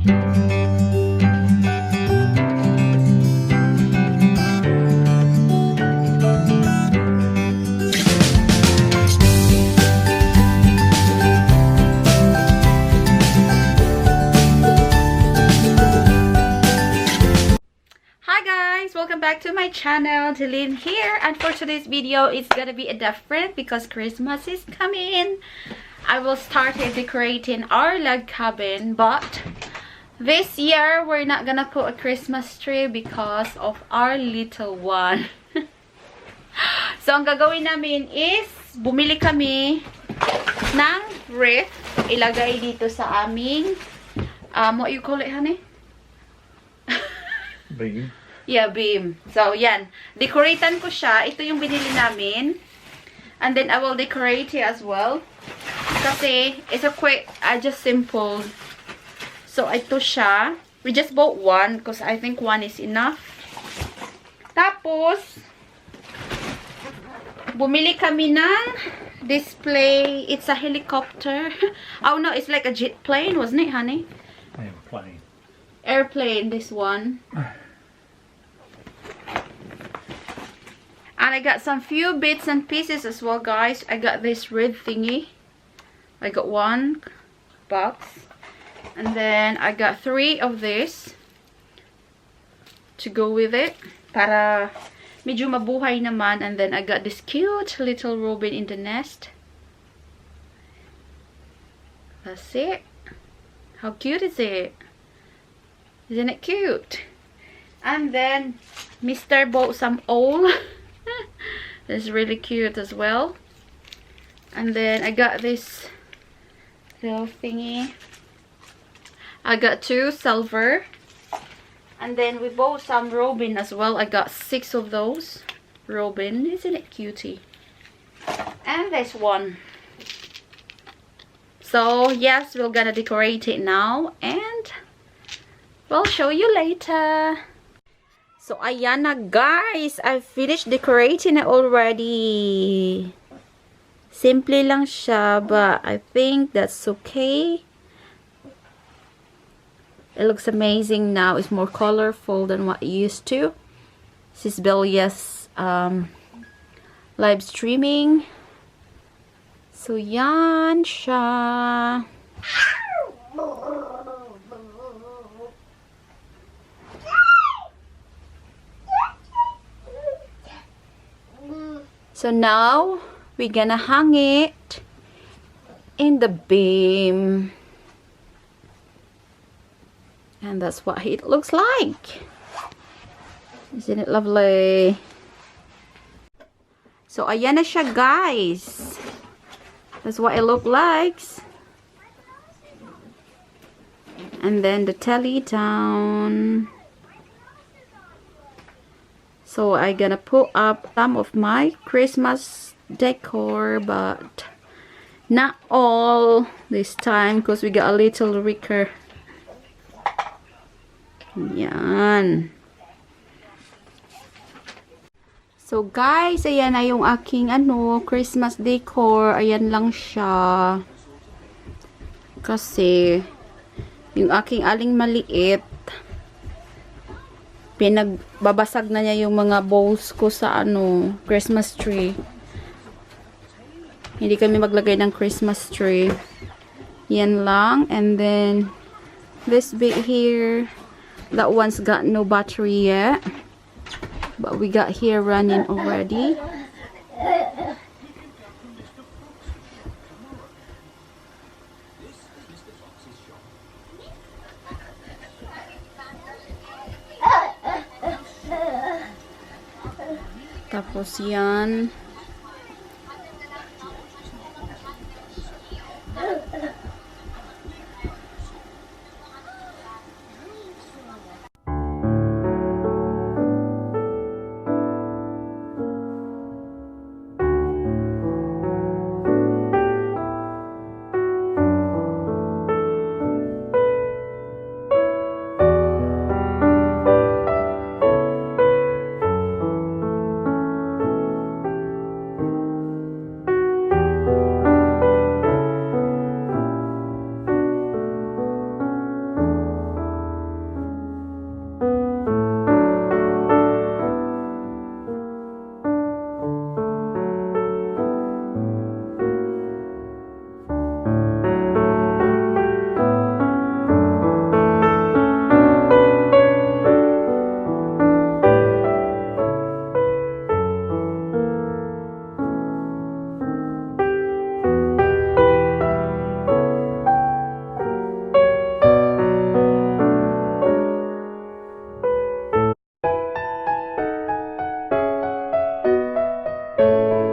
Welcome back to my channel. Delyn here, and for today's video it's gonna be different because Christmas is coming. I will start decorating our log cabin, but this year we're not gonna put a Christmas tree because of our little one. So ang gagawin namin is bumili kami ng wreath, ilagay dito sa aming what you call it, honey? Beam. Yeah, beam. So, yan. Decoratean ko siya. Ito yung binili namin. And then, I will decorate it as well. Kasi, it's a quick, just simple. So, ito siya. We just bought one because I think one is enough. Tapos, bumili kami ng display. It's a helicopter. Oh, no. It's like a jet plane, wasn't it, honey? Airplane. Airplane, this one. And I got some few bits and pieces as well, guys. I got this red thingy. I got one box. And then I got 3 of this to go with it. Para medyo mabuhay naman. And then I got this cute little robin in the nest. That's it. How cute is it? Isn't it cute? And then Mr. bought some owl. It's really cute as well. And then I got this little thingy. I got 2 silver. And then we bought some robin as well. I got 6 of those robin. Isn't it cutie? And this one. So yes, we're gonna decorate it now and we'll show you later. So, ayan na guys. I finished decorating it already. Simple lang siya, but I think that's okay. It looks amazing now. It's more colorful than what it used to. This is Belia's live streaming. So, yan siya. So now we're gonna hang it in the beam, and that's what it looks like. Isn't it lovely? So ayan na siya guys. That's what it looks like. And then the telly down. So I'm gonna put up some of my Christmas decor, but not all this time because we got a little wicker. Yan. So guys, ayan na yung aking Christmas decor. Ayan lang siya. Kasi yung aking aling maliit, pinagbabasag na niya yung mga bowls ko sa Christmas tree. Hindi kami maglagay ng Christmas tree. Yan lang. And then this bit here, that one's got no battery yet, but we got here running already. Tapos yan.